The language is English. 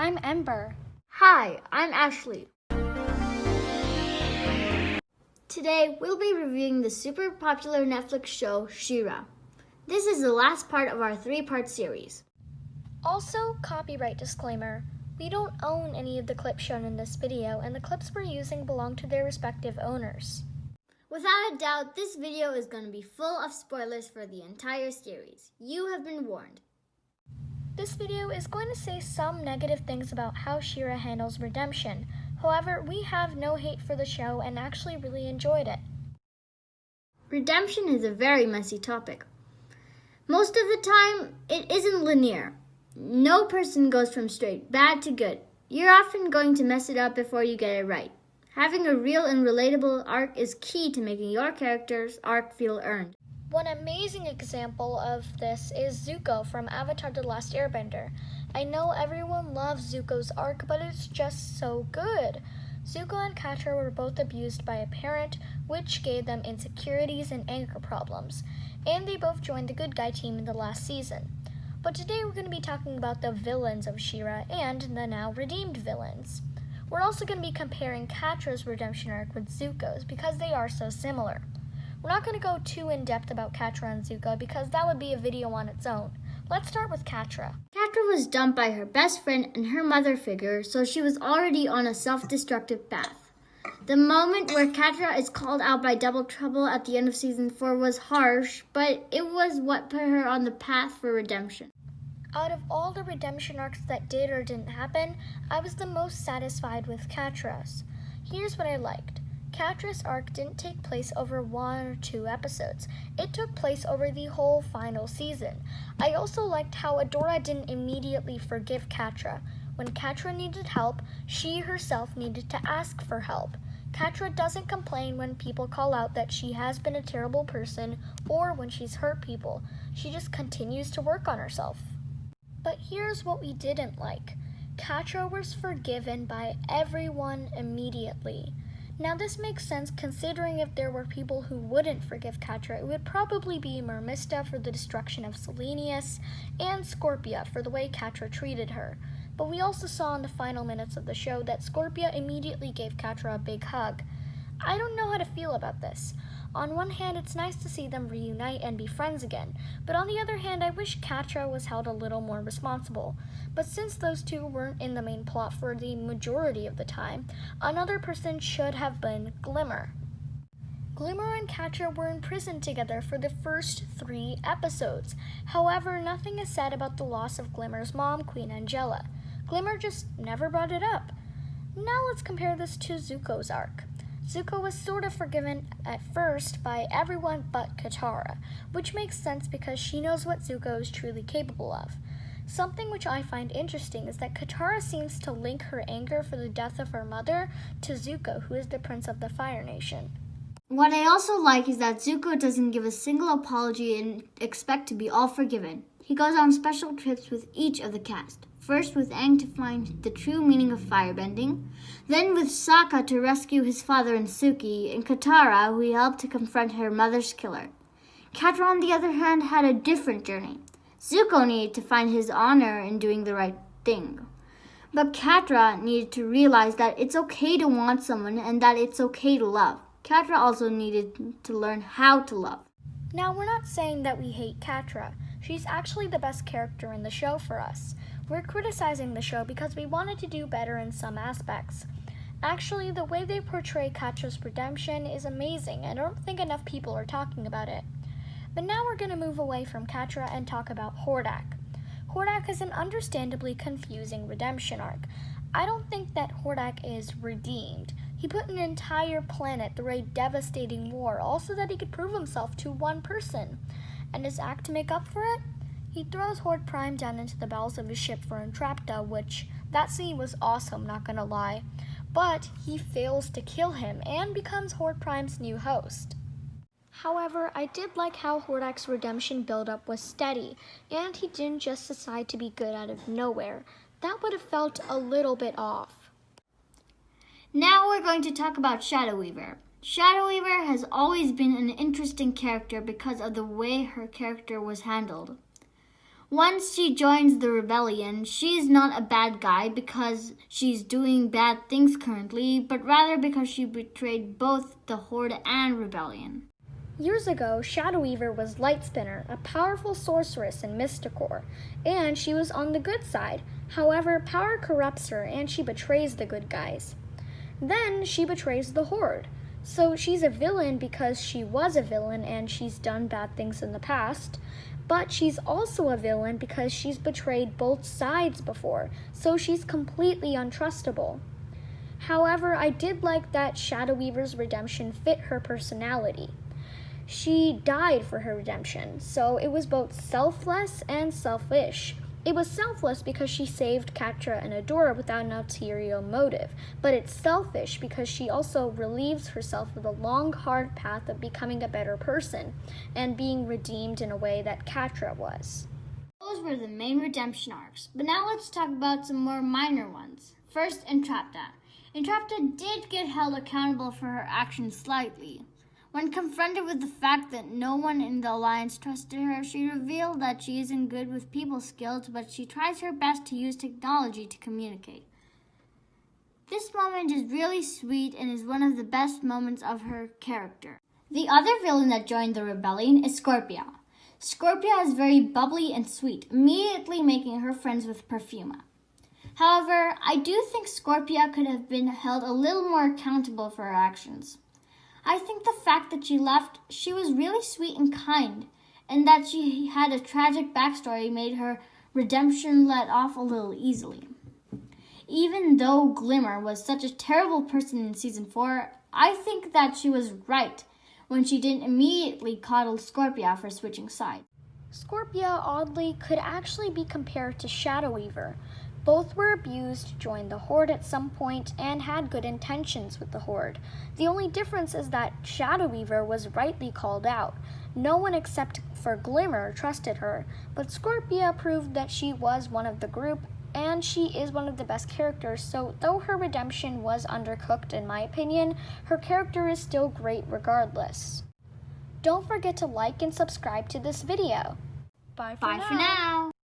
I'm Ember. Hi, I'm Ashley. Today, we'll be reviewing the super popular Netflix show, She-Ra. This is the last part of our 3-part series. Also, copyright disclaimer. We don't own any of the clips shown in this video, and the clips we're using belong to their respective owners. Without a doubt, this video is going to be full of spoilers for the entire series. You have been warned. This video is going to say some negative things about how She-Ra handles redemption. However, we have no hate for the show and actually really enjoyed it. Redemption is a very messy topic. Most of the time, it isn't linear. No person goes from straight bad to good. You're often going to mess it up before you get it right. Having a real and relatable arc is key to making your character's arc feel earned. One amazing example of this is Zuko from Avatar: The Last Airbender. I know everyone loves Zuko's arc, but it's just so good. Zuko and Catra were both abused by a parent, which gave them insecurities and anger problems, and they both joined the good guy team in the last season. But today we're going to be talking about the villains of She-Ra and the now redeemed villains. We're also going to be comparing Catra's redemption arc with Zuko's because they are so similar. We're not going to go too in-depth about Catra and Zuko because that would be a video on its own. Let's start with Catra. Catra was dumped by her best friend and her mother figure, so she was already on a self-destructive path. The moment where Catra is called out by Double Trouble at the end of season 4 was harsh, but it was what put her on the path for redemption. Out of all the redemption arcs that did or didn't happen, I was the most satisfied with Catra's. Here's what I liked. Catra's arc didn't take place over 1 or 2 episodes. It took place over the whole final season. I also liked how Adora didn't immediately forgive Catra. When Catra needed help, she herself needed to ask for help. Catra doesn't complain when people call out that she has been a terrible person or when she's hurt people. She just continues to work on herself. But here's what we didn't like. Catra was forgiven by everyone immediately. Now this makes sense considering if there were people who wouldn't forgive Catra, it would probably be Mermista for the destruction of Selenius and Scorpia for the way Catra treated her. But we also saw in the final minutes of the show that Scorpia immediately gave Catra a big hug. I don't know how to feel about this. On one hand, it's nice to see them reunite and be friends again, but on the other hand, I wish Catra was held a little more responsible. But since those two weren't in the main plot for the majority of the time, another person should have been Glimmer. Glimmer and Catra were imprisoned together for the first 3 episodes. However, nothing is said about the loss of Glimmer's mom, Queen Angela. Glimmer just never brought it up. Now let's compare this to Zuko's arc. Zuko was sort of forgiven at first by everyone but Katara, which makes sense because she knows what Zuko is truly capable of. Something which I find interesting is that Katara seems to link her anger for the death of her mother to Zuko, who is the Prince of the Fire Nation. What I also like is that Zuko doesn't give a single apology and expect to be all forgiven. He goes on special trips with each of the cast. First with Aang to find the true meaning of firebending, then with Sokka to rescue his father and Suki, and Katara, who he helped to confront her mother's killer. Catra, on the other hand, had a different journey. Zuko needed to find his honor in doing the right thing. But Catra needed to realize that it's okay to want someone and that it's okay to love. Catra also needed to learn how to love. Now, we're not saying that we hate Catra. She's actually the best character in the show for us. We're criticizing the show because we wanted to do better in some aspects. Actually, the way they portray Catra's redemption is amazing. I don't think enough people are talking about it. But now we're going to move away from Catra and talk about Hordak. Hordak is an understandably confusing redemption arc. I don't think that Hordak is redeemed. He put an entire planet through a devastating war, all so that he could prove himself to one person. And his act to make up for it? He throws Horde Prime down into the bowels of his ship for Entrapta, which, that scene was awesome, not gonna lie. But he fails to kill him and becomes Horde Prime's new host. However, I did like how Hordak's redemption buildup was steady, and he didn't just decide to be good out of nowhere. That would have felt a little bit off. Now we're going to talk about Shadow Weaver. Shadow Weaver has always been an interesting character because of the way her character was handled. Once she joins the rebellion, she's not a bad guy because she's doing bad things currently, but rather because she betrayed both the Horde and rebellion. Years ago, Shadow Weaver was Lightspinner, a powerful sorceress in Mystacor, and she was on the good side. However, power corrupts her and she betrays the good guys. Then she betrays the Horde. So she's a villain because she was a villain and she's done bad things in the past. But she's also a villain because she's betrayed both sides before, so she's completely untrustable. However, I did like that Shadow Weaver's redemption fit her personality. She died for her redemption, so it was both selfless and selfish. It was selfless because she saved Catra and Adora without an ulterior motive, but it's selfish because she also relieves herself of the long, hard path of becoming a better person and being redeemed in a way that Catra was. Those were the main redemption arcs, but now let's talk about some more minor ones. First, Entrapta. Entrapta did get held accountable for her actions slightly. When confronted with the fact that no one in the Alliance trusted her, she revealed that she isn't good with people skills, but she tries her best to use technology to communicate. This moment is really sweet and is one of the best moments of her character. The other villain that joined the rebellion is Scorpia. Scorpia is very bubbly and sweet, immediately making her friends with Perfuma. However, I do think Scorpia could have been held a little more accountable for her actions. I think the fact that she left, she was really sweet and kind, and that she had a tragic backstory made her redemption let off a little easily. Even though Glimmer was such a terrible person in Season 4, I think that she was right when she didn't immediately coddle Scorpia for switching sides. Scorpia, oddly, could actually be compared to Shadow Weaver. Both were abused, joined the Horde at some point, and had good intentions with the Horde. The only difference is that Shadow Weaver was rightly called out. No one except for Glimmer trusted her, but Scorpia proved that she was one of the group, and she is one of the best characters, so though her redemption was undercooked in my opinion, her character is still great regardless. Don't forget to like and subscribe to this video. Bye for now.